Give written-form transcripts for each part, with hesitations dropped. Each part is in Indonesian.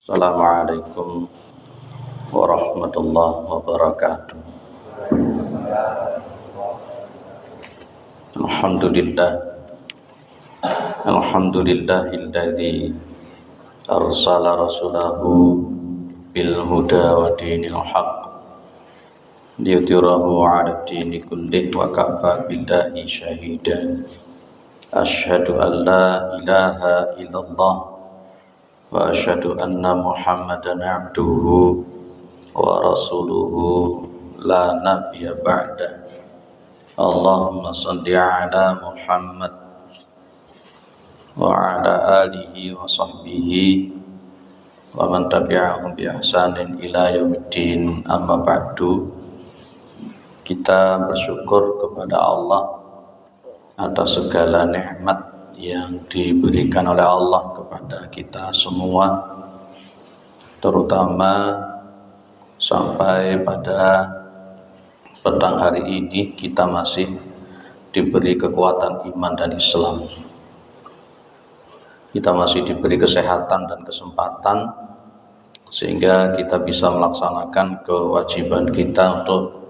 Assalamualaikum warahmatullahi wabarakatuh. Alhamdulillah. Alhamdulillahilladzi arsala rasulahu bil huda wa dinil haqq liyudhhirahu 'ala dini kullih wa kafa billahi shahidan. Asyhadu an la ilaha illallah wa asyhadu anna Muhammadan abduhu wa rasuluhu la nabiyya ba'da. Allahumma shalli ala Muhammad wa ala alihi wa sahbihi wa man tabi'ahum bi ihsanin ila yaumiddin. Amma ba'du. Kita bersyukur kepada Allah atas segala nikmat yang diberikan oleh Allah kepada kita semua, terutama sampai pada petang hari ini kita masih diberi kekuatan iman dan Islam. Kita masih diberi kesehatan dan kesempatan sehingga kita bisa melaksanakan kewajiban kita untuk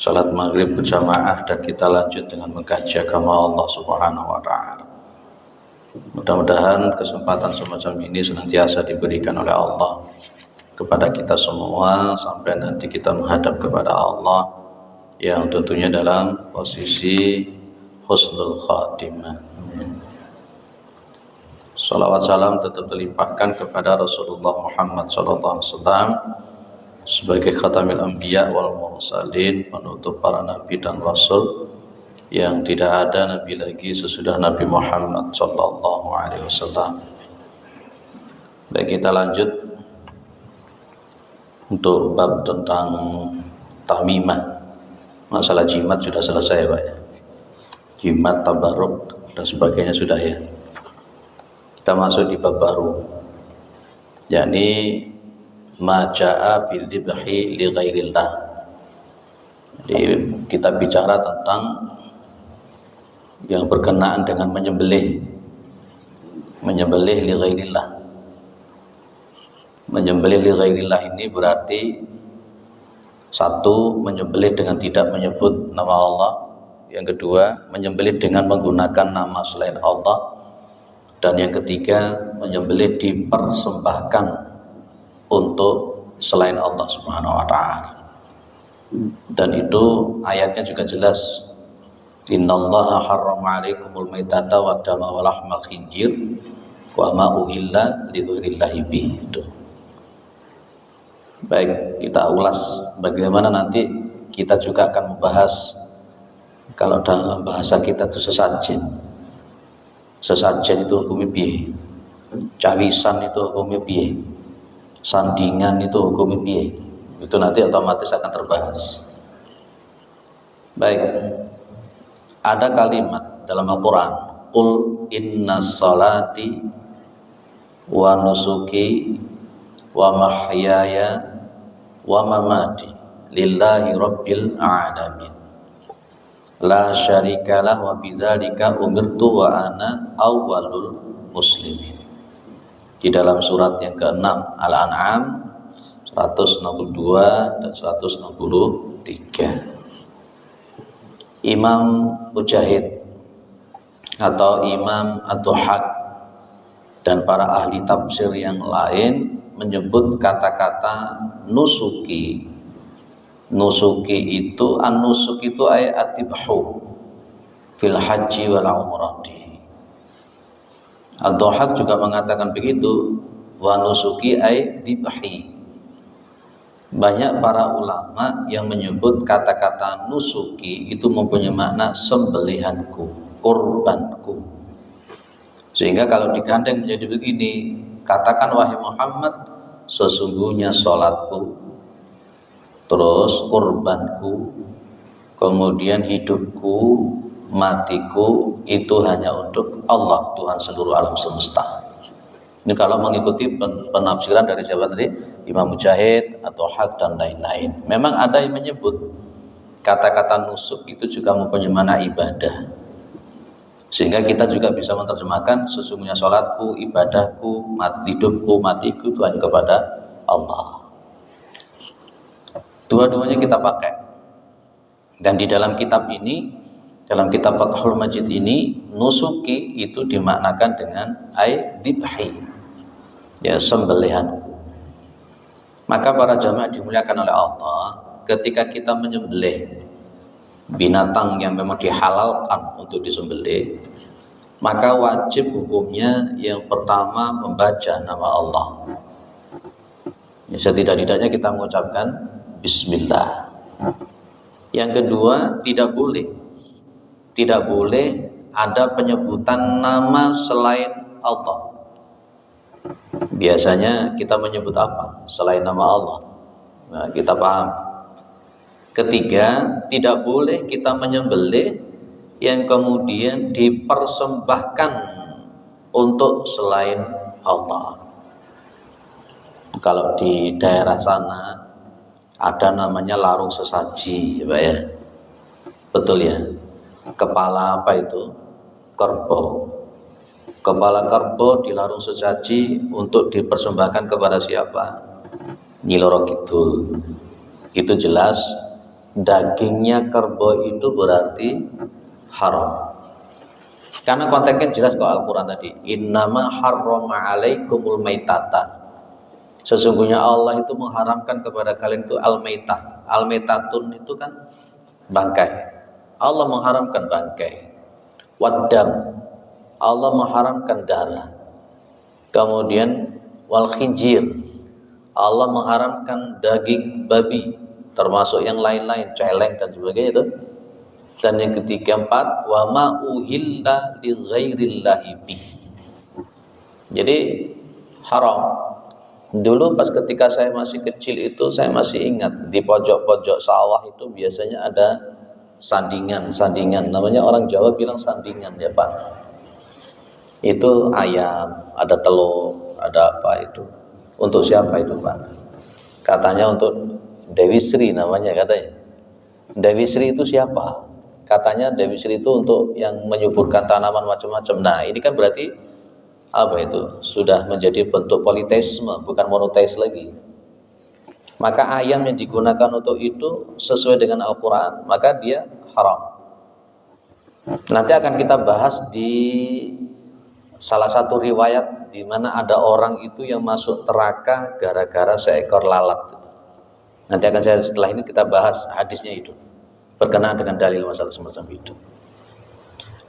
salat maghrib berjamaah, dan kita lanjut dengan mengkaji agama Allah Subhanahu wa ta'ala. Mudah-mudahan kesempatan semacam ini senantiasa diberikan oleh Allah kepada kita semua sampai nanti kita menghadap kepada Allah yang tentunya dalam posisi husnul khatimah. Salawat salam tetap dilimpahkan kepada Rasulullah Muhammad SAW sebagai khatamil anbiya wal mursalin, penutup para nabi dan rasul, yang tidak ada nabi lagi sesudah Nabi Muhammad sallallahu alaihi wasallam. Baik, kita lanjut untuk bab tentang tamimah. Masalah jimat sudah selesai, Pak ya. Jimat, tabarruk dan sebagainya sudah ya. Kita masuk di bab baru, yakni ma jaa bil dzibhi li ghairillah. Jadi kita bicara tentang yang berkenaan dengan menyembelih li ghairillah. Menyembelih li ghairillah ini berarti satu, menyembelih dengan tidak menyebut nama Allah. Yang kedua, menyembelih dengan menggunakan nama selain Allah. Dan yang ketiga, menyembelih dipersembahkan untuk selain Allah Subhanahu wa ta'ala. Dan itu ayatnya juga jelas. Innallaha harrama 'alaikumul maitata wad dama wa lahmal khinzir wa ma uhilla li ghairillahi bihi. Baik, kita ulas bagaimana nanti kita juga akan membahas kalau dalam bahasa kita itu sesajen. Sesajen itu hukumnya piye? Cawisan itu hukumnya piye? Sandingan itu hukumnya piye? Itu nanti otomatis akan terbahas. Baik. Ada kalimat dalam Al-Quran, qul inna salati wa nusuki wa mahyaya wa mamati lillahi rabbil alamin la syarikalah wa bidzalika umirtu wa ana awwalul muslimin. Di dalam surat yang ke-6 Al-An'am 162 dan 163. Imam Mujahid atau Imam Ad-Dhahhak dan para ahli tafsir yang lain menyebut kata-kata nusuki. Nusuki itu, an-nusuk itu ay at-tibhu fil haji wal umrati. Ad-Dhahhak juga mengatakan begitu, wa nusuki ay dibhi. Banyak para ulama yang menyebut kata-kata nusuki itu mempunyai makna sembelihanku, kurbanku. Sehingga kalau digandeng menjadi begini, katakan wahai Muhammad, sesungguhnya sholatku, terus kurbanku, kemudian hidupku, matiku itu hanya untuk Allah, Tuhan seluruh alam semesta. Ini kalau mengikuti penafsiran dari siapa tadi? Imam Mujahid atau Haq dan lain-lain. Memang ada yang menyebut kata-kata nusuk itu juga mempunyai makna ibadah. Sehingga kita juga bisa menerjemahkan sesungguhnya sholatku, ibadahku, hidupku, matiku itu hanya kepada Allah. Dua-duanya kita pakai. Dan di dalam kitab ini, dalam kitab Fathul Majid ini, nusuki itu dimaknakan dengan dibhi, ya sembelihan. Maka para jamaah dimuliakan oleh Allah, ketika kita menyembelih binatang yang memang dihalalkan untuk disembelih, maka wajib hukumnya yang pertama membaca nama Allah. Ya, setidak-tidaknya kita mengucapkan Bismillah. Yang kedua, tidak boleh ada penyebutan nama selain Allah. Biasanya kita menyebut apa selain nama Allah? Nah, kita paham. Ketiga, tidak boleh kita menyembelih yang kemudian dipersembahkan untuk selain Allah. Kalau di daerah sana ada namanya larung sesaji, Pak ya. Betul ya? Kepala apa itu? Kerbau. Kepala kerbau di larung sesaji untuk dipersembahkan kepada siapa? Nyi Roro Kidul. Itu jelas dagingnya kerbau itu berarti haram. Karena konteksnya jelas kok Al-Quran tadi. Innama harrama alaikumul maitata. Sesungguhnya Allah itu mengharamkan kepada kalian itu al-maitah. Al-maitatun itu kan bangkai. Allah mengharamkan bangkai. Waddam. Allah mengharamkan darah. Kemudian wal khinjir. Allah mengharamkan daging babi, termasuk yang lain-lain, celeng dan sebagainya itu. Dan yang ketiga, empat, wa ma uhilla li ghairillahi bih. Jadi haram. Dulu pas ketika saya masih kecil itu, saya masih ingat di pojok-pojok sawah itu biasanya ada sandingan. Namanya orang Jawa bilang sandingan ya Pak. Itu ayam, ada telur, ada apa itu. Untuk siapa itu Pak? Katanya untuk Dewi Sri namanya katanya. Dewi Sri itu siapa? Katanya Dewi Sri itu untuk yang menyuburkan tanaman macam-macam. Nah ini kan berarti apa itu? Sudah menjadi bentuk politeisme, bukan monoteis lagi. Maka ayam yang digunakan untuk itu sesuai dengan Al-Quran, maka dia haram. Nanti akan kita bahas di salah satu riwayat di mana ada orang itu yang masuk neraka gara-gara seekor lalat. Nanti akan saya setelah ini kita bahas hadisnya itu berkenaan dengan dalil masalah semacam itu.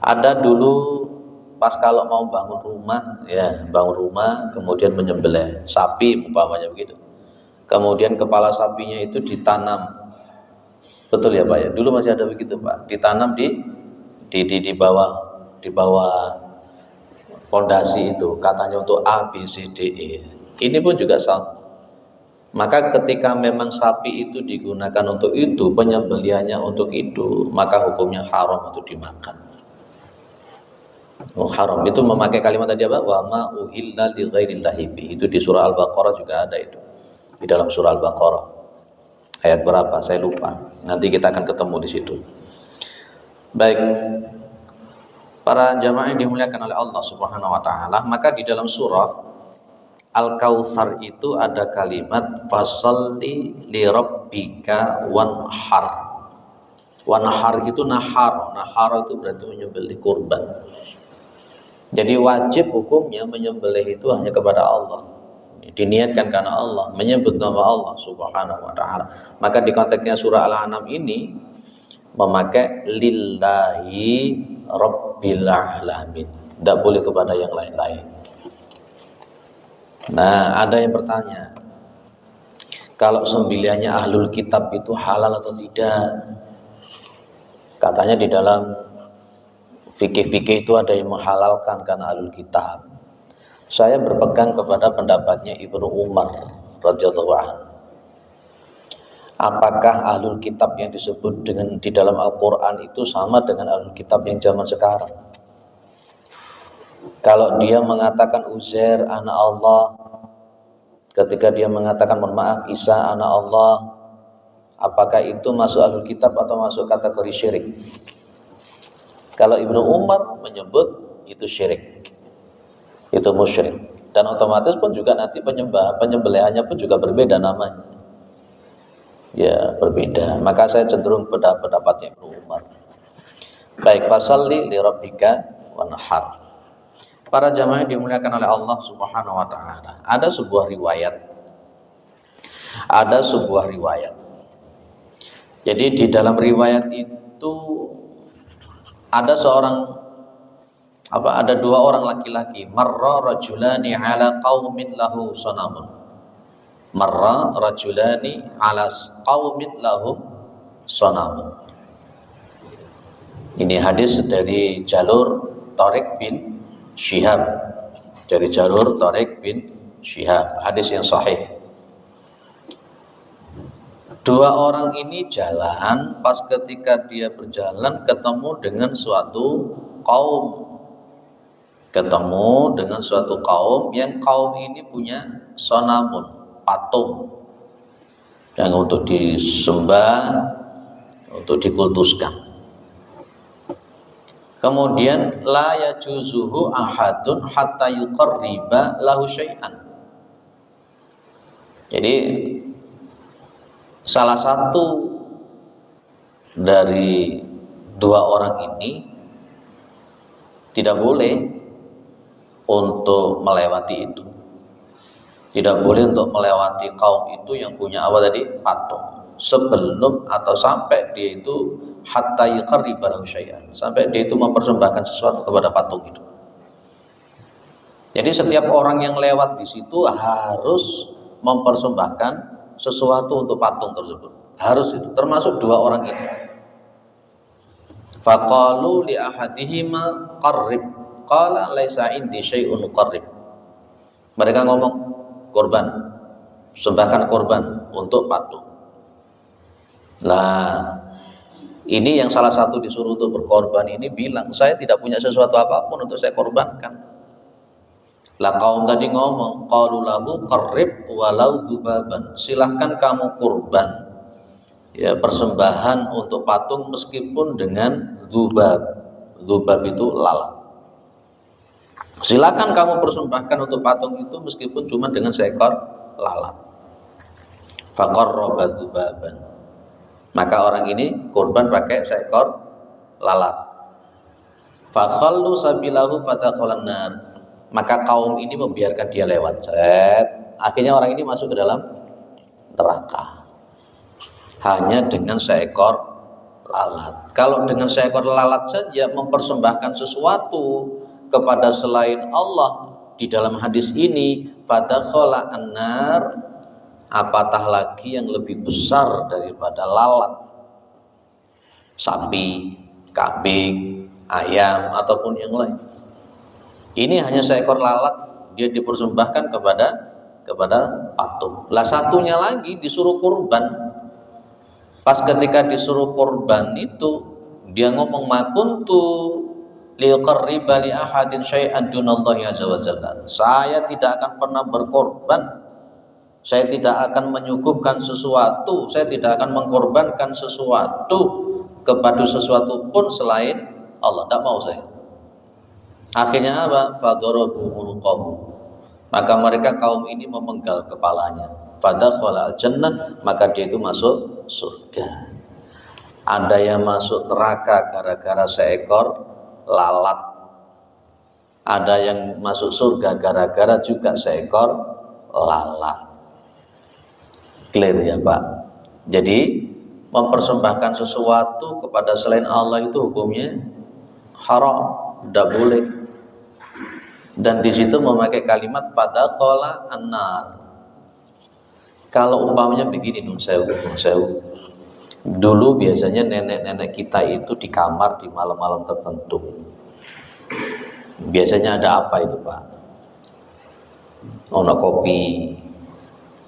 Ada dulu pas kalau mau bangun rumah, kemudian menyembelih sapi umpamanya begitu. Kemudian kepala sapinya itu ditanam. Betul ya Pak ya? Dulu masih ada begitu Pak. Ditanam di bawah fondasi itu, katanya untuk A, B, C, D, E. Ini pun juga sama. Maka ketika memang sapi itu digunakan untuk itu, penyembelihannya untuk itu, maka hukumnya haram untuk dimakan. Haram itu memakai kalimat tadi apa? Wa ma uhilla li ghairillahi bi. Itu di surah Al-Baqarah juga ada itu. Di dalam surah Al-Baqarah. Ayat berapa? Saya lupa. Nanti kita akan ketemu di situ. Baik. Para jamaah yang dimuliakan oleh Allah Subhanahu wa taala, maka di dalam surah Al-Kautsar itu ada kalimat fasalli li rabbika wanhar. Wanhar itu nahar. Nahar itu berarti menyembelih kurban. Jadi wajib hukumnya menyembelih itu hanya kepada Allah. Diniatkan karena Allah, menyebut nama Allah Subhanahu wa taala. Maka di konteksnya surah Al-An'am ini memakai lillahi rabbil alamin. Tidak boleh kepada yang lain-lain. Nah, ada yang bertanya, kalau sembelihannya ahlul kitab itu halal atau tidak? Katanya di dalam fikih-fikih itu ada yang menghalalkan karena ahlul kitab. Saya berpegang kepada pendapatnya Ibnu Umar radhiyallahu anhu. Apakah ahlul kitab yang disebut dengan di dalam Al-Quran itu sama dengan ahlul kitab yang zaman sekarang? Kalau dia mengatakan Uzair anak Allah, ketika dia mengatakan mohon maaf Isa anak Allah, apakah itu masuk ahlul kitab atau masuk kategori syirik? Kalau Ibnu Umar menyebut itu syirik, itu musyrik, dan otomatis pun juga nanti penyembelihannya pun juga berbeda namanya. Ya, berbeda. Maka saya cenderung pada pendapatnya Ibnu Umar. Baik, fasalli li rabbika wanhar. Para jamaah yang dimuliakan oleh Allah Subhanahu wa taala. Ada sebuah riwayat. Jadi di dalam riwayat itu ada dua orang laki-laki. Marra rajulani ala qaumin lahu sanamun. Marra rajulani ala qaumin lahum sanamun. Ini hadis dari jalur Tariq bin Syihab. Hadis yang sahih. Dua orang ini jalan, pas ketika dia berjalan ketemu dengan suatu kaum. Yang kaum ini punya sonamun, patung, yang untuk disembah, untuk dikultuskan. Kemudian la yajuzuhu ahadun hatta yuqarriba lahu syai'an. Jadi salah satu dari dua orang ini tidak boleh untuk melewati itu. Tidak boleh untuk melewati kaum itu yang punya patung. Sebelum atau sampai dia itu hatta yuqarriba lahu syai'an, sampai dia itu mempersembahkan sesuatu kepada patung itu. Jadi setiap orang yang lewat di situ harus mempersembahkan sesuatu untuk patung tersebut. Harus itu, termasuk dua orang ini. Faqalu li ahadihima qarrib, qala laisa indi syai'un qarrib. Mereka ngomong korban, sembahkan korban untuk patung. Nah, ini yang salah satu disuruh untuk berkorban ini bilang, saya tidak punya sesuatu apapun untuk saya korbankan. Lah kaum tadi ngomong, qalu lahu qarrib walau dubaban. Silahkan kamu kurban, ya, persembahan untuk patung meskipun dengan dzubab. Dzubab itu lalat. Silakan kamu persembahkan untuk patung itu meskipun cuma dengan seekor lalat. Faqarraba dzubaban. Maka orang ini kurban pakai seekor lalat. Fakhallu sabilahu fadakhalan nar. Maka kaum ini membiarkan dia lewat. Akhirnya orang ini masuk ke dalam neraka. Hanya dengan seekor lalat. Kalau dengan seekor lalat saja mempersembahkan sesuatu kepada selain Allah di dalam hadis ini, fadakhalan nar, apatah lagi yang lebih besar daripada lalat, sapi, kambing, ayam, ataupun yang lain. Ini hanya seekor lalat, dia dipersembahkan kepada patung. Lah satunya lagi disuruh kurban. Pas ketika disuruh kurban itu, dia ngomong makuntu liqarriba li ahadin syai'an dunallahi azza wa jalla. Saya tidak akan pernah berkorban. Saya tidak akan menyuguhkan sesuatu, saya tidak akan mengkorbankan sesuatu kepada sesuatu pun selain Allah. Tidak mau saya. Akhirnya apa? Fadarabu ulqahu. Maka mereka kaum ini memenggal kepalanya. Fadakhala al-jannah, maka dia itu masuk surga. Ada yang masuk neraka gara-gara seekor lalat. Ada yang masuk surga gara-gara juga seekor lalat. Clear ya Pak. Jadi mempersembahkan sesuatu kepada selain Allah itu hukumnya haram, tidak boleh. Dan di situ memakai kalimat fadakhala an-nar. Kalau umpamanya begini, nun sewu. Dulu biasanya nenek-nenek kita itu di kamar di malam-malam tertentu. Biasanya ada apa itu Pak? Ono kopi,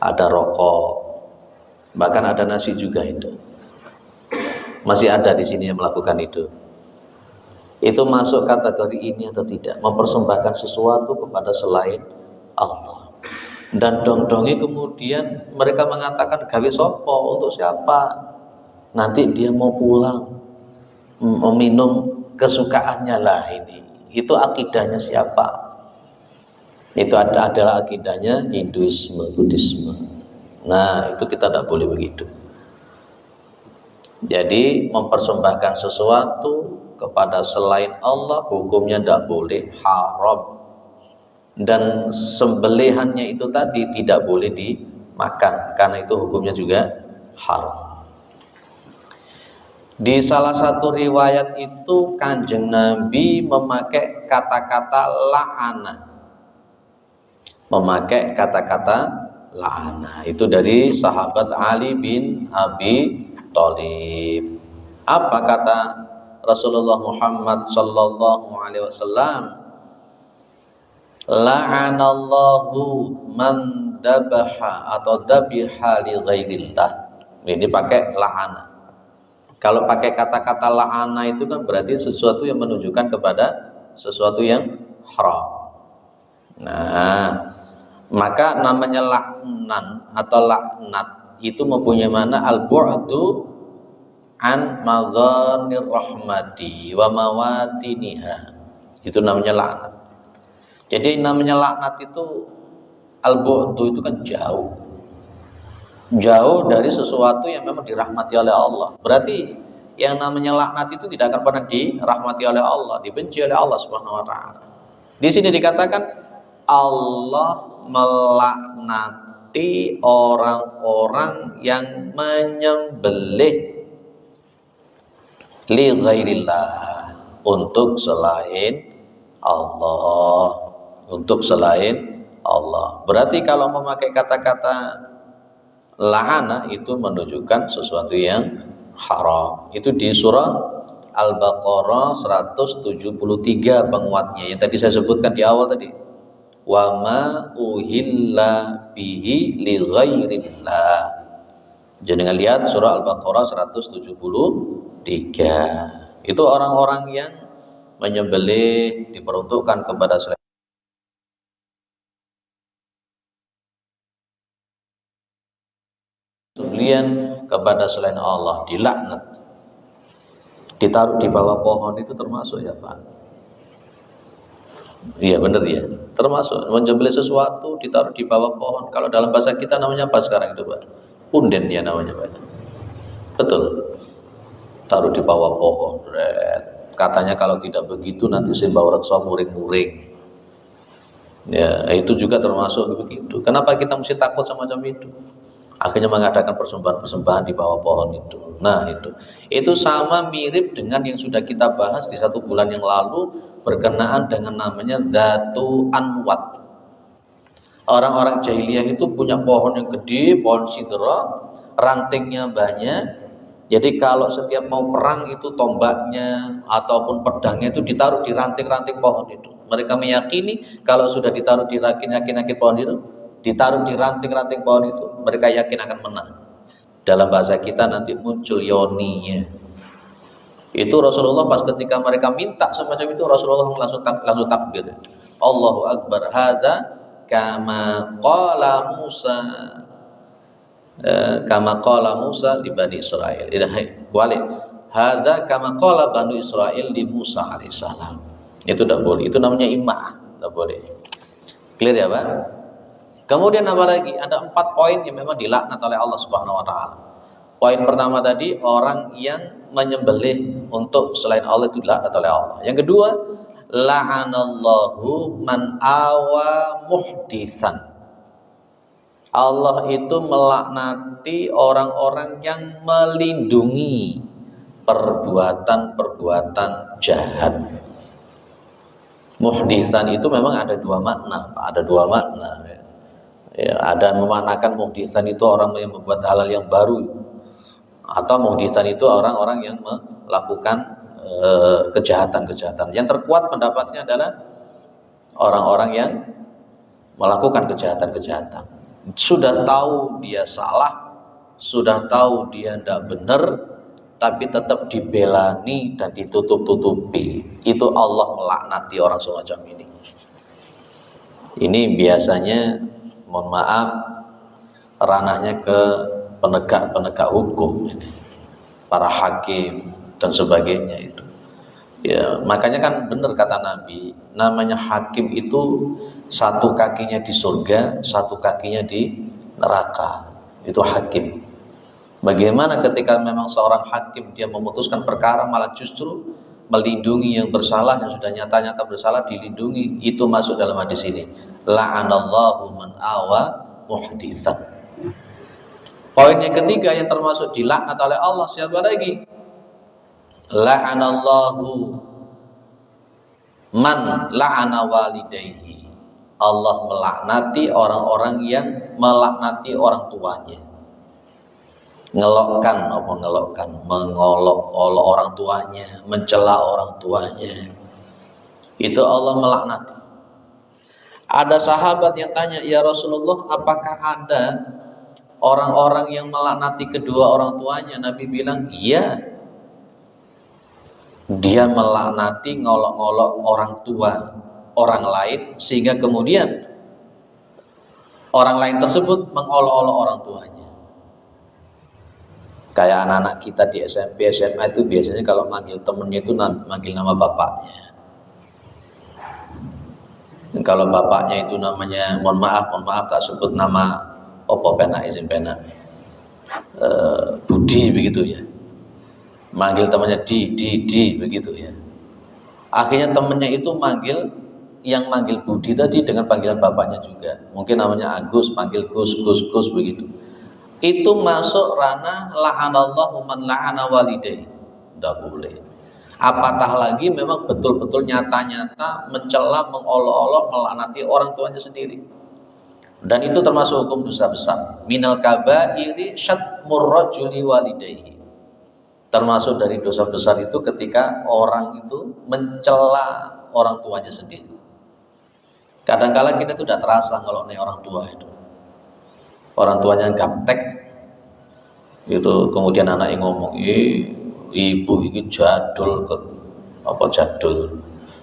ada rokok, bahkan ada nasi juga itu. Masih ada di sini yang melakukan itu. Itu masuk kategori ini atau tidak? Mempersembahkan sesuatu kepada selain Allah. Dan dong-dongi kemudian mereka mengatakan gawe sopo, untuk siapa? Nanti dia mau pulang meminum kesukaannya lah ini. Itu akidahnya siapa? Itu adalah akidahnya Hinduisme, Buddhisme. Nah, itu kita tidak boleh begitu. Jadi mempersembahkan sesuatu kepada selain Allah hukumnya tidak boleh, haram. Dan sembelihannya itu tadi tidak boleh dimakan karena itu hukumnya juga haram. Di salah satu riwayat itu Kanjeng Nabi memakai kata-kata la'ana. Memakai kata-kata la'ana. Itu dari sahabat Ali bin Abi Thalib. Apa kata Rasulullah Muhammad sallallahu alaihi wasallam? La'anallahu man dabaha atau dabiha li ghairillah. Ini pakai la'ana. Kalau pakai kata-kata la'ana itu kan berarti sesuatu yang menunjukkan kepada sesuatu yang haram. Nah, maka namanya laknan atau laknat itu mempunyai makna al-bu'du an madhanir rahmati wa mawatiniha. Itu namanya laknat. Jadi namanya laknat itu al-bu'du itu kan jauh. Jauh dari sesuatu yang memang dirahmati oleh Allah. Berarti yang namanya laknat itu tidak akan pernah dirahmati oleh Allah, dibenci oleh Allah Subhanahu wa taala. Di sini dikatakan Allah melaknati orang-orang yang menyembelih li ghairillah, untuk selain Allah, untuk selain Allah. Berarti kalau memakai kata-kata la'ana itu menunjukkan sesuatu yang haram. Itu di surah Al-Baqarah 173 penguatnya yang tadi saya sebutkan di awal tadi. Wa ma uhilla bihi li ghairillah. Jangan lihat surah Al-Baqarah 173. Itu orang-orang yang menyembelih diperuntukkan kepada selain sembelihan kepada selain Allah, dilaknat, ditaruh di bawah pohon, itu termasuk ya Pak? Iya benar ya, termasuk menyembelih sesuatu ditaruh di bawah pohon. Kalau dalam bahasa kita namanya apa sekarang itu Pak? Punden ya namanya Pak. Betul, taruh di bawah pohon. Katanya kalau tidak begitu nanti simbah reksa muring-muring. Ya itu juga termasuk begitu. Kenapa kita mesti takut semacam itu? Akhirnya mengadakan persembahan-persembahan di bawah pohon itu. Nah itu sama mirip dengan yang sudah kita bahas di 1 bulan yang lalu berkenaan dengan namanya Dzatu Anwat. Orang-orang jahiliyah itu punya pohon yang gede, pohon sidra, rantingnya banyak. Jadi kalau setiap mau perang itu tombaknya ataupun pedangnya itu ditaruh di ranting-ranting pohon itu. Mereka meyakini kalau sudah ditaruh di ranting-ranting pohon itu, ditaruh di ranting-ranting pohon itu, mereka yakin akan menang. Dalam bahasa kita nanti muncul yoninya. Itu Rasulullah pas ketika mereka minta semacam itu, Rasulullah langsung takbir. Allahu Akbar, hadza kama qala Musa. Kama qala Musa li Bani Israil. Wali hadza kama qala Bani Israil di Musa alaihissalam. Itu tidak boleh. Itu namanya imah, tidak boleh. Clear ya Pak? Kemudian apa lagi? Ada 4 poin yang memang dilaknat oleh Allah Subhanahu wa taala. Poin pertama tadi, orang yang menyembelih untuk selain Allah itu dilaknat oleh Allah. Yang kedua, la'anallahu man awa muhdisan. Allah itu melaknati orang-orang yang melindungi perbuatan-perbuatan jahat. Muhdisan itu memang ada 2 makna, ada 2 makna. Ya, ada memaknakan muhdisan itu orang yang membuat hal yang baru, atau muhdisan itu orang-orang yang melakukan kejahatan-kejahatan. Yang terkuat pendapatnya adalah orang-orang yang melakukan kejahatan-kejahatan. Sudah tahu dia salah, sudah tahu dia tidak benar, tapi tetap dibelani dan ditutup-tutupi. Itu Allah melaknati orang semacam ini. Ini biasanya, mohon maaf, ranahnya ke penegak-penegak hukum ini, para hakim dan sebagainya itu. Ya, makanya kan benar kata Nabi, namanya hakim itu satu kakinya di surga, satu kakinya di neraka. Itu hakim. Bagaimana ketika memang seorang hakim dia memutuskan perkara malah justru melindungi yang bersalah, yang sudah nyata-nyata bersalah dilindungi. Itu masuk dalam hadis ini. La'anallahu man awa muhditsan. Poin yang ketiga yang termasuk dilaknat oleh Allah siapa lagi? La'anallahu man la'ana walidayhi. Allah melaknati orang-orang yang melaknati orang tuanya. Ngelokkan apa ngelokkan, mengolok-olok orang tuanya, mencela orang tuanya. Itu Allah melaknati. Ada sahabat yang tanya, "Ya Rasulullah, apakah ada orang-orang yang melaknati kedua orang tuanya?" Nabi bilang, "Iya. Dia melaknati, ngolok-ngolok orang tua orang lain sehingga kemudian orang lain tersebut mengolok-olok orang tuanya." Kayak anak-anak kita di SMP, SMA itu biasanya kalau manggil temennya itu manggil nama bapaknya. Dan kalau bapaknya itu namanya, mohon maaf tak sebut nama opo pena izin pena Budi begitu ya. Manggil temannya di begitu ya. Akhirnya temennya itu yang manggil Budi tadi dengan panggilan bapaknya juga. Mungkin namanya Agus, panggil Gus begitu. Itu masuk ranah la'anallahu man la'ana walidayhi. Tidak boleh. Apatah lagi memang betul-betul nyata-nyata mencela, mengolok-olok, melaknati orang tuanya sendiri. Dan itu termasuk hukum dosa besar. Minal kabairi syatmur rajuli walidayhi. Termasuk dari dosa besar itu ketika orang itu mencela orang tuanya sendiri. Kadang-kala kita itu tidak terasa kalau nih orang tua itu. Orang tuanya gaptek itu, kemudian anaknya ngomong, ibu ini jadul,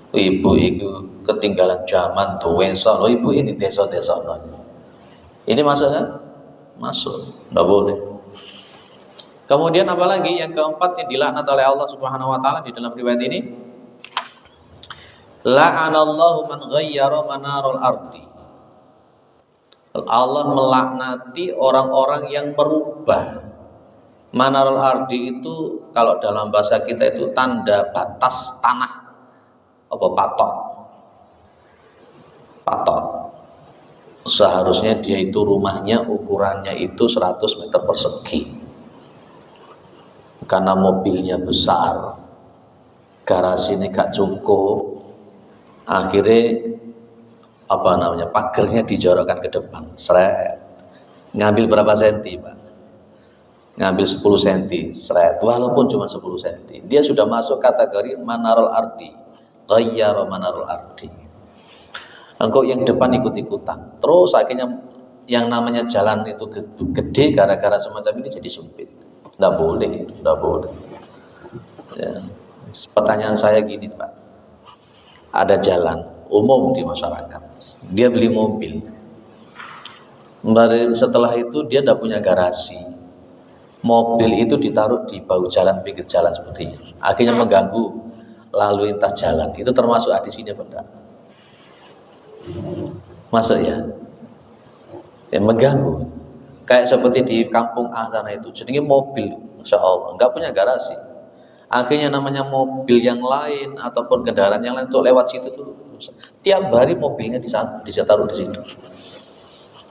ibu itu ketinggalan zaman tuwesa, ibu ini desa-desa. Ini masuk kan? Masuk, tidak boleh. Kemudian apalagi yang keempat yang dilaknat oleh Allah Subhanahu wa taala di dalam riwayat ini, la'anallahu man ghayyara manarul ardi. Allah melaknati orang-orang yang merubah. Manarul ardi itu kalau dalam bahasa kita itu tanda batas tanah. Apa patok? Patok. Seharusnya dia itu rumahnya ukurannya itu 100 meter persegi. Karena mobilnya besar, garasinya gak cukup, akhirnya pagernya dijorokkan ke depan. Seret. Ngambil berapa senti, Pak? Ngambil 10 senti, seret. Walaupun cuma 10 senti, dia sudah masuk kategori manarul ardi. Ghayyara manarul ardi. Engkau yang depan ikut-ikutan. Terus akhirnya yang namanya jalan itu gede gara-gara semacam ini jadi sempit. Tidak boleh. Ya. Pertanyaan saya gini, Pak. Ada jalan umum di masyarakat, dia beli mobil, setelah itu dia tidak punya garasi, mobil itu ditaruh di bahu jalan, pinggir jalan seperti ini, akhirnya mengganggu lalu lintas jalan. Itu termasuk hadis ini apa enggak? Masuk ya? Mengganggu, kayak seperti di kampung A sana itu, jadinya mobil, Masya Allah, nggak punya garasi, akhirnya namanya mobil yang lain ataupun kendaraan yang lain untuk lewat situ tuh tiap hari mobilnya bisa taruh di situ.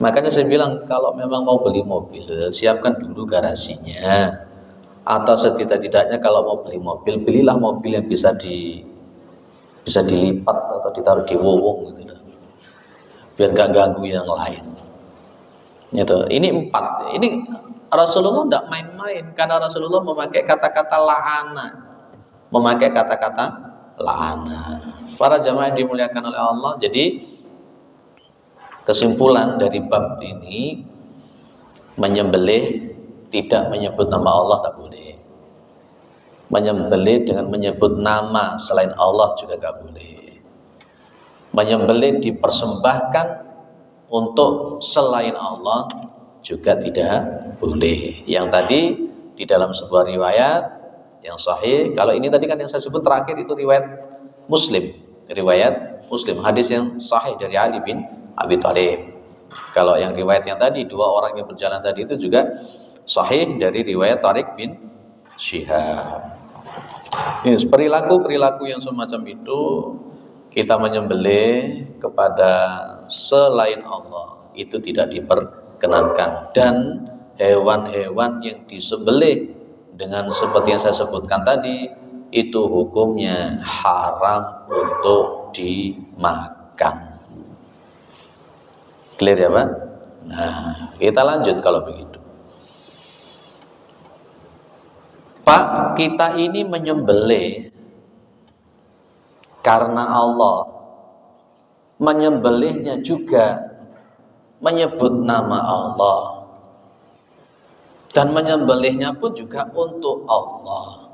Makanya saya bilang kalau memang mau beli mobil, siapkan dulu garasinya. Atau setidak-tidaknya kalau mau beli mobil, belilah mobil yang bisa dilipat atau ditaruh di wowong gitu. Biar gak ganggu yang lain. Gitu. Ini 4. Ini Rasulullah tidak main-main karena Rasulullah memakai kata-kata la'ana. Memakai kata-kata la'ana. Para jamaah yang dimuliakan oleh Allah, jadi kesimpulan dari bab ini, menyembelih tidak menyebut nama Allah tak boleh. Menyembelih dengan menyebut nama selain Allah juga tak boleh. Menyembelih dipersembahkan untuk selain Allah juga tidak boleh. Yang tadi di dalam sebuah riwayat Yang sahih, kalau ini tadi kan yang saya sebut terakhir itu riwayat Muslim. Riwayat Muslim, hadis yang sahih dari Ali bin Abi Thalib. Kalau yang riwayat yang tadi, dua orang yang berjalan tadi itu juga sahih dari riwayat Tariq bin Syihab. Ini perilaku-perilaku yang semacam itu, kita menyembelih kepada selain Allah itu tidak diperkenankan. Dan hewan-hewan yang disembelih dengan seperti yang saya sebutkan tadi, itu hukumnya haram untuk dimakan. Clear ya Pak? Nah, kita lanjut kalau begitu. Pak, kita ini menyembelih karena Allah. Menyembelihnya juga menyebut nama Allah. Dan menyembelihnya pun juga untuk Allah.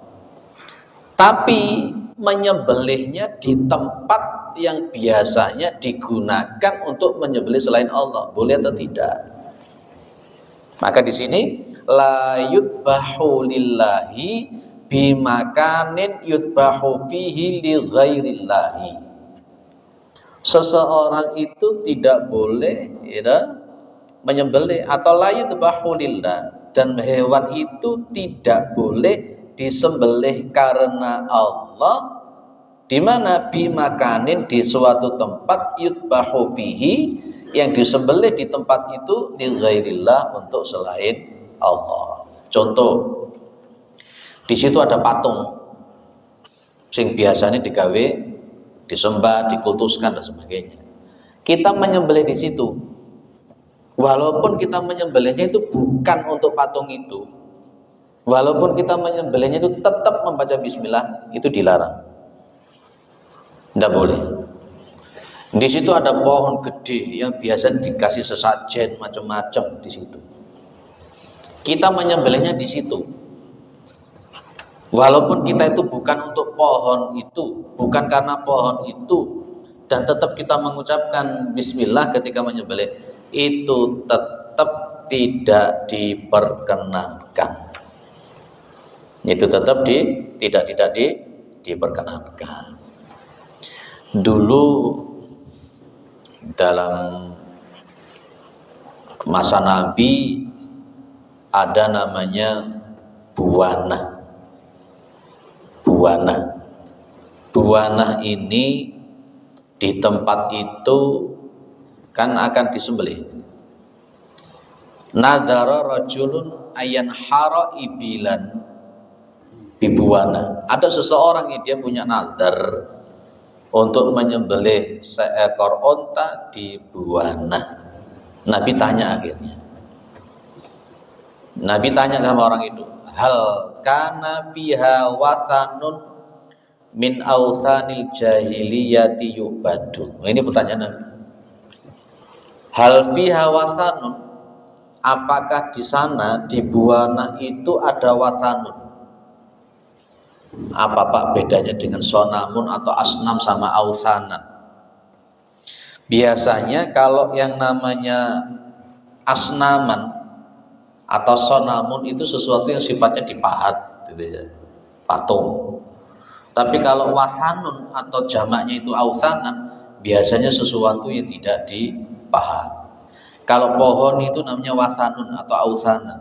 Tapi menyembelihnya di tempat yang biasanya digunakan untuk menyembelih selain Allah, boleh atau tidak? Maka di sini la yudbahu lillahi bimakanin yudbahu fihi li ghairillahi. Seseorang itu tidak boleh menyembelih atau la yudbahu lillah, dan hewan itu tidak boleh disembelih karena Allah, di mana bimakanin, di suatu tempat, yudbahu fihi, yang disembelih di tempat itu li ghairillah, untuk selain Allah. Contoh, di situ ada patung sing biasanya digawe, disembah, dikultuskan dan sebagainya. Kita menyembelih di situ, walaupun kita menyembelihnya itu bukan untuk patung itu, walaupun kita menyembelihnya itu tetap membaca bismillah, itu dilarang. Tidak boleh. Di situ ada pohon gede yang biasa dikasih sesajen macam-macam di situ. Kita menyembelihnya di situ. Walaupun kita itu bukan untuk pohon itu, bukan karena pohon itu, dan tetap kita mengucapkan bismillah ketika menyembelih, itu tetap tidak diperkenankan. Itu tetap tidak diperkenankan. Dulu dalam masa Nabi ada namanya buana. Buana ini di tempat itu kan akan disembelih. Nadara rajulun ayan hara ibilan bibuana. Ada seseorang yang dia punya nadar untuk menyembelih seekor onta di buana. Nabi tanya akhirnya. Nabi tanya sama orang itu, hal kana fiha wathanun min authanil jahiliyati yubadu. Ini pertanyaan Nabi. Hal fiha wathanun, apakah di sana di buana itu ada wathanun? Apa Pak bedanya dengan sonamun atau asnam sama authanan? Biasanya kalau yang namanya asnaman atau sonamun itu sesuatu yang sifatnya dipahat, gitu ya, patung. Tapi kalau wathanun atau jamaknya itu authanan, biasanya sesuatu yang tidak dipahat. Kalau pohon itu namanya wathanun atau authanan.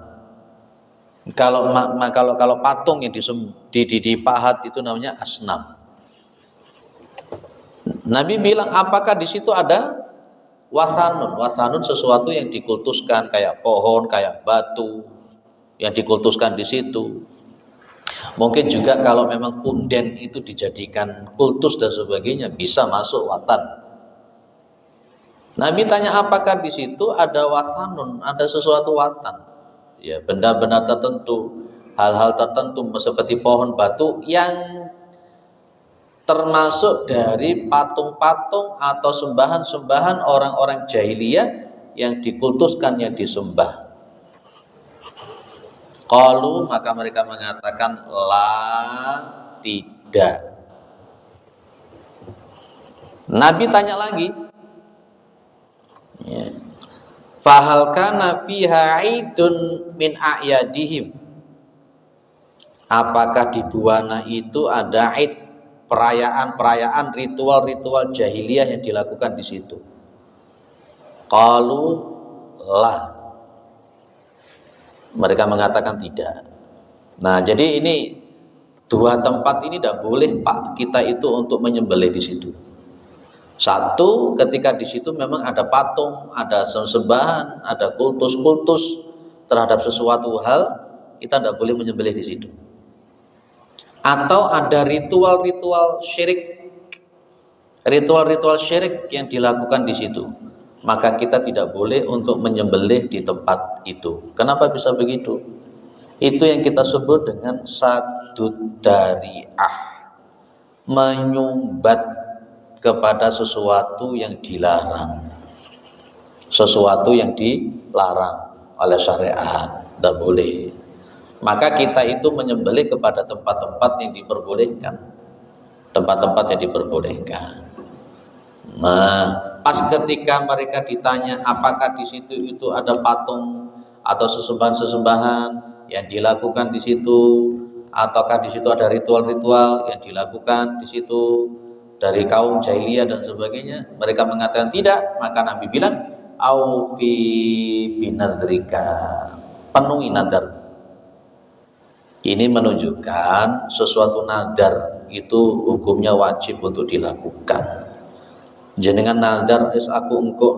Kalau patung yang dipahat itu namanya asnam. Nabi bilang, apakah di situ ada wathanun? Wathanun sesuatu yang dikultuskan, kayak pohon, kayak batu yang dikultuskan di situ. Mungkin juga kalau memang punden itu dijadikan kultus dan sebagainya, bisa masuk watan. Nabi tanya, apakah di situ ada wathanun, ada sesuatu watan? Ya, benda-benda tertentu, hal-hal tertentu seperti pohon, batu yang termasuk dari patung-patung atau sembahan-sembahan orang-orang jahiliyah yang dikultuskan, yang disembah. Qalu, maka mereka mengatakan la, tidak. Nabi tanya lagi, ya, fahal kana fiha idun min a'yadihim, apakah di Buwana itu ada Id, perayaan-perayaan, ritual-ritual jahiliyah yang dilakukan di situ? Qalu la. Mereka mengatakan tidak. Nah, jadi ini dua tempat ini tidak boleh Pak kita itu untuk menyembelih di situ. Satu, ketika di situ memang ada patung, ada sembahan, ada kultus-kultus terhadap sesuatu hal, kita tidak boleh menyembelih di situ. Atau ada ritual-ritual syirik yang dilakukan di situ, maka kita tidak boleh untuk menyembelih di tempat itu. Kenapa bisa begitu? Itu yang kita sebut dengan sadud dari'ah, menyumbat kepada sesuatu yang dilarang, sesuatu yang dilarang oleh syariat, tidak boleh. Maka kita itu menyembelih kepada tempat-tempat yang diperbolehkan, tempat-tempat yang diperbolehkan. Nah, pas ketika mereka ditanya apakah di situ itu ada patung atau sesembahan-sesembahan yang dilakukan di situ, ataukah di situ ada ritual-ritual yang dilakukan di situ dari kaum jahiliyah dan sebagainya, mereka mengatakan tidak. Maka Nabi bilang aufi binadrika, penuhi nadar. Ini menunjukkan sesuatu nadar itu hukumnya wajib untuk dilakukan. Jenengan nadar, aku engkau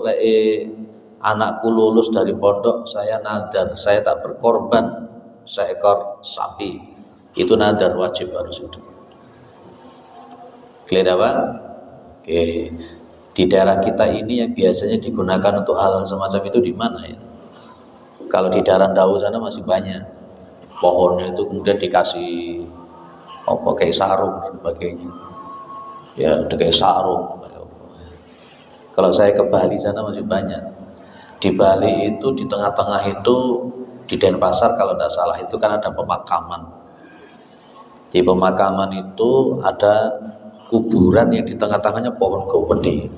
anakku lulus dari pondok, saya nadar, saya tak berkorban seekor sapi. Itu nadar, wajib harus itu. Clear apa? Oke. Di daerah kita ini yang biasanya digunakan untuk hal semacam itu di mana ya? Kalau di daerah Dawu sana masih banyak. Pohonnya itu kemudian dikasih kayak sarung dan sebagainya. Ya, kayak sarung. Kalau saya ke Bali sana masih banyak. Di Bali itu di tengah-tengah itu di Denpasar kalau tidak salah itu kan ada pemakaman. Di pemakaman itu ada kuburan yang di tengah-tengahnya pohon gede.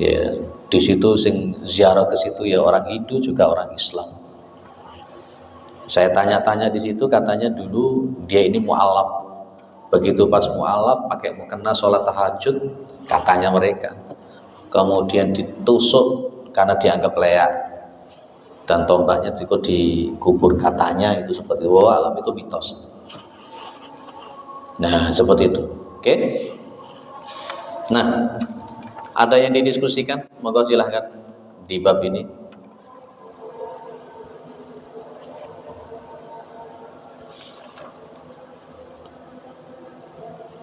Ya, di situ sing ziarah ke situ ya orang Hindu juga orang Islam. Saya tanya-tanya di situ, katanya dulu dia ini mualaf. Begitu pas mualaf pakai mukena sholat tahajud, katanya mereka. Kemudian ditusuk karena dianggap leak. Dan tombaknya juga dikubur, katanya itu seperti itu. Alam itu mitos. Nah, seperti itu. Oke. Nah, ada yang didiskusikan? Monggo silahkan di bab ini.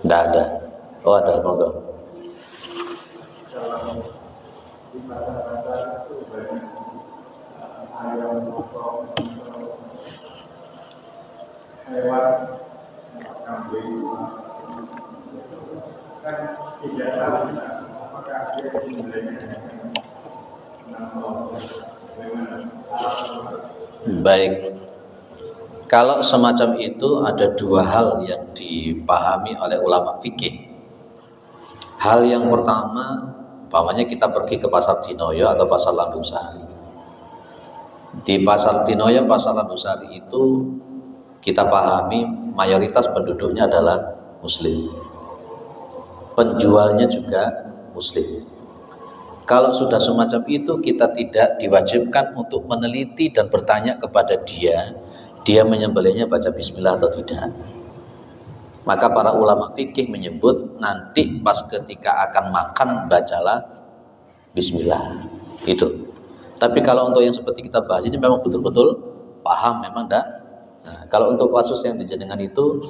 Tidak ada. Oh, ada, monggo. Di pasar-pasar itu banyak ayam, hewan, kambing, kan tidak tahu apakah dia disembelihnya baik. Kalau semacam itu ada dua hal yang dipahami oleh ulama fikih. Hal yang pertama, umpamanya kita pergi ke pasar Dinoyo atau pasar Landungsari. Di pasar Dinoyo, pasar Landungsari itu kita pahami mayoritas penduduknya adalah Muslim. Penjualnya juga Muslim. Kalau sudah semacam itu, kita tidak diwajibkan untuk meneliti dan bertanya kepada dia menyembelihnya baca bismillah atau tidak. Maka para ulama fikih menyebut nanti pas ketika akan makan bacalah bismillah. Itu. Tapi kalau untuk yang seperti kita bahas ini memang betul-betul paham, memang enggak. Nah, kalau untuk kasus yang dijenengan itu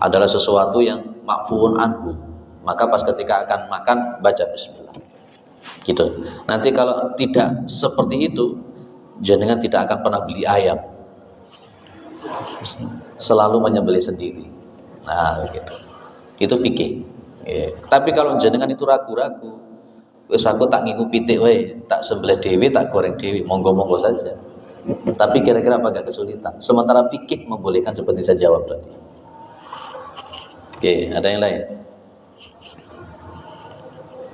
adalah sesuatu yang makfuun anhu, maka pas ketika akan makan baca bismillah. Gitu. Nanti kalau tidak seperti itu, jenengan tidak akan pernah beli ayam. Selalu menyembelih sendiri. Nah, begitu. Itu fikih. Ya. Tapi kalau jenengan itu ragu-ragu, wis aku tak ngingu pitik wae, tak sembelih dhewe, tak goreng dhewe, monggo-monggo saja. Tapi kira-kira apa agak kesulitan. Sementara fikih membolehkan seperti saya jawab tadi. Oke, ada yang lain?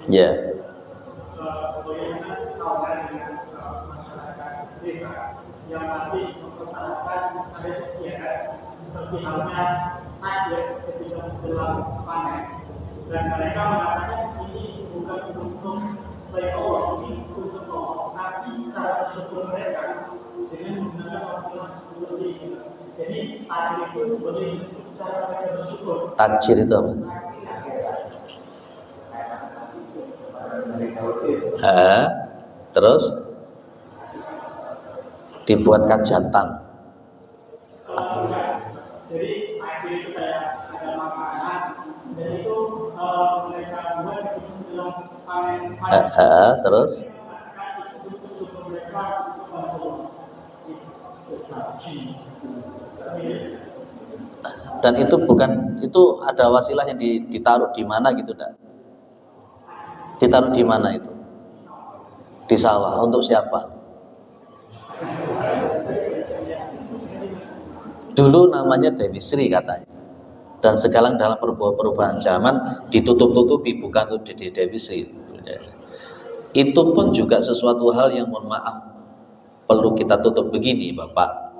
Ya. Yang masih mempertahankan ada istiadat seperti halnya takdir ketika menjelang panen. Dan mereka mengatakan ini bukan untuk selain Allah, ini untuk Allah. Tapi cara bersyukur mereka dengan menggunakan wasilah seperti ini. Jadi takdir itu sebagai cara mereka bersyukur. Takjir itu apa? Terus dibuat kajatan. Jadi takdir itu kayak ada makanan dan itu mereka buat di dalam panen. Terus dan itu bukan, itu ada wasilah yang ditaruh di mana gitu enggak? Ditaruh di mana itu? Di sawah. Untuk siapa? Dulu namanya Dewi Sri katanya. Dan sekarang dalam perubahan zaman ditutup-tutupi, bukan untuk Dewi Sri. Itu pun juga sesuatu hal yang mohon maaf perlu kita tutup begini, Bapak.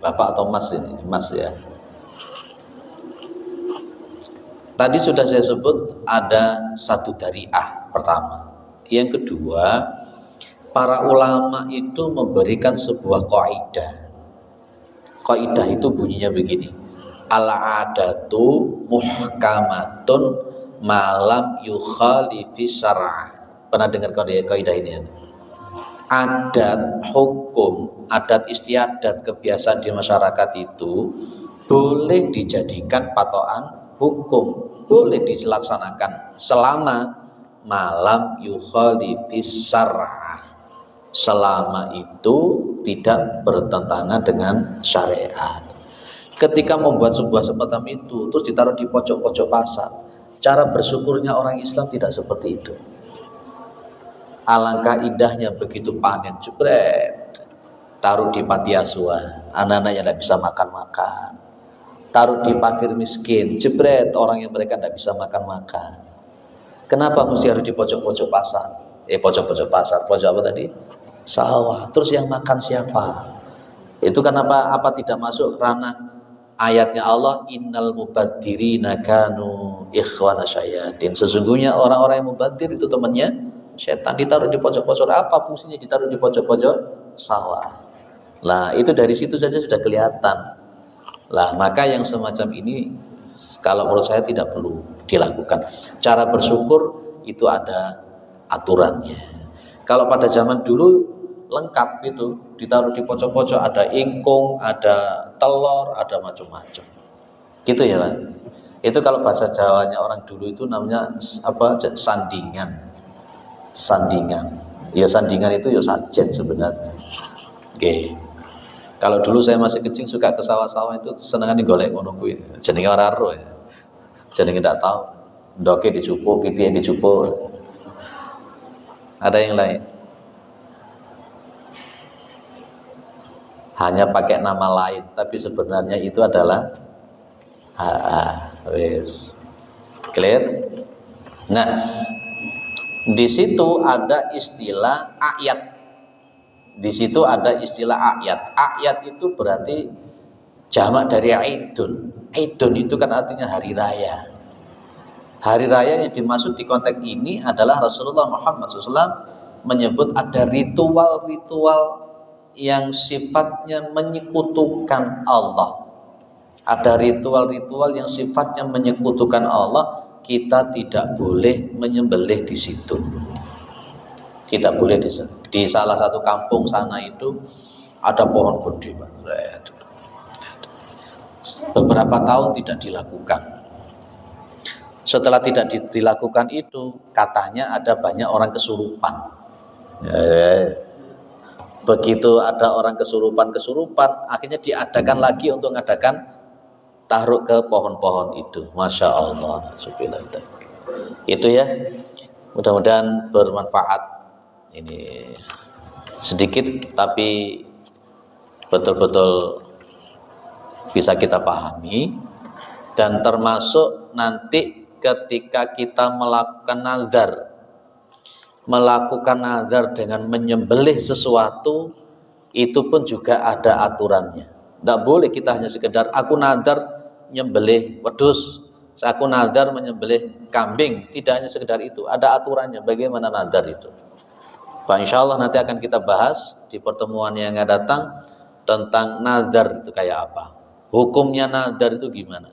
Bapak atau Mas ini, Mas ya. Tadi sudah saya sebut ada satu dariah pertama. Yang kedua, para ulama itu memberikan sebuah kaidah. Kaidah itu bunyinya begini. Al-adatu muhkamatun malam yukhalifi syar'a. Pernah dengar kaidah ini ya? Adat, hukum, adat istiadat, kebiasaan di masyarakat itu boleh dijadikan patokan hukum, boleh dilaksanakan selama malam yukhalifis syar'a, selama itu tidak bertentangan dengan syariat. Ketika membuat sebuah semacam itu terus ditaruh di pojok-pojok pasar, cara bersyukurnya orang Islam tidak seperti itu. Alangkah indahnya begitu panen jebret, taruh di panti asuhan, anak-anaknya tidak bisa makan-makan. Taruh di parkir miskin, jebret, orang yang mereka tidak bisa makan-makan. Kenapa mesti harus di pojok-pojok pasar? Pojok-pojok pasar, pojok apa tadi? Sawah. Terus yang makan siapa? Itu kenapa apa tidak masuk ranah ayatnya Allah, innal mubadzirina kanu ikhwana syayatin. Sesungguhnya orang-orang yang mubadzir itu temannya setan. Ditaruh di pojok-pojok, apa fungsinya ditaruh di pojok-pojok sawah? Lah, itu dari situ saja sudah kelihatan. Lah, maka yang semacam ini kalau menurut saya tidak perlu dilakukan. Cara bersyukur itu ada aturannya. Kalau pada zaman dulu lengkap itu, ditaruh di pojok-pojok, ada ingkung, ada telur, ada macam-macam. Gitu ya, Pak. Itu kalau bahasa Jawanya orang dulu itu namanya apa? Sandingan. Sandingan. Ya sandingan itu ya sajen sebenarnya. Oke. Kalau dulu saya masih kecil suka ke sawah-sawah itu senengan golek ngono kuwi. Jenenge ora ero ya. Jenenge ndak tahu. Ndoke dicupuk, pitike dicupuk. Ada yang lain? Hanya pakai nama lain, tapi sebenarnya itu adalah wis. Clear? Nah, di situ ada istilah ayat. Di situ ada istilah ayat. Ayat itu berarti jamak dari Aidun. Aidun itu kan artinya hari raya. Hari raya yang dimaksud di konteks ini adalah Rasulullah Muhammad SAW menyebut ada ritual-ritual yang sifatnya menyekutukan Allah. Ada ritual-ritual yang sifatnya menyekutukan Allah, kita tidak boleh menyembelih di situ. Tidak boleh di salah satu kampung sana itu ada pohon gede, beberapa tahun tidak dilakukan. Setelah tidak dilakukan itu, katanya ada banyak orang kesurupan. Begitu ada orang kesurupan, akhirnya diadakan lagi untuk mengadakan taruh ke pohon-pohon itu. Masya Allah, subhanallah. Itu ya, mudah-mudahan bermanfaat. Ini sedikit tapi betul-betul bisa kita pahami, dan termasuk nanti ketika kita melakukan nazar dengan menyembelih sesuatu, itu pun juga ada aturannya. Tidak boleh kita hanya sekedar aku nadar nyembelih wedhus, aku nadar menyembelih kambing. Tidak hanya sekedar itu, ada aturannya bagaimana nadar itu. Pak, insya Allah nanti akan kita bahas di pertemuan yang akan datang tentang nadar itu kayak apa. Hukumnya nadar itu gimana.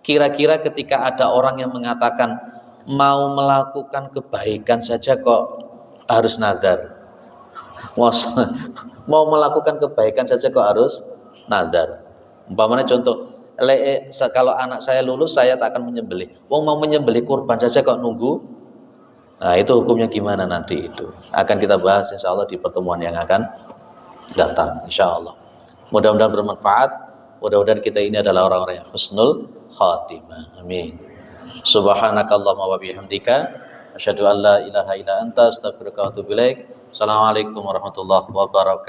Kira-kira ketika ada orang yang mengatakan mau melakukan kebaikan saja kok harus nadar. Mau melakukan kebaikan saja kok harus nadar. Umpamanya contoh, kalau anak saya lulus saya tak akan menyembelih. Wong mau menyembelih kurban saja kok nunggu. Nah, itu hukumnya gimana nanti itu akan kita bahas insya Allah di pertemuan yang akan datang insya Allah. Mudah-mudahan bermanfaat. Mudah-mudahan kita ini adalah orang-orang yang husnul khatimah. Amin. Subhanakallahumma wa bihamdika asyhadu an la ilaha illa anta astaghfiruka wa atubu ilaik. Assalamualaikum warahmatullahi wabarakatuh.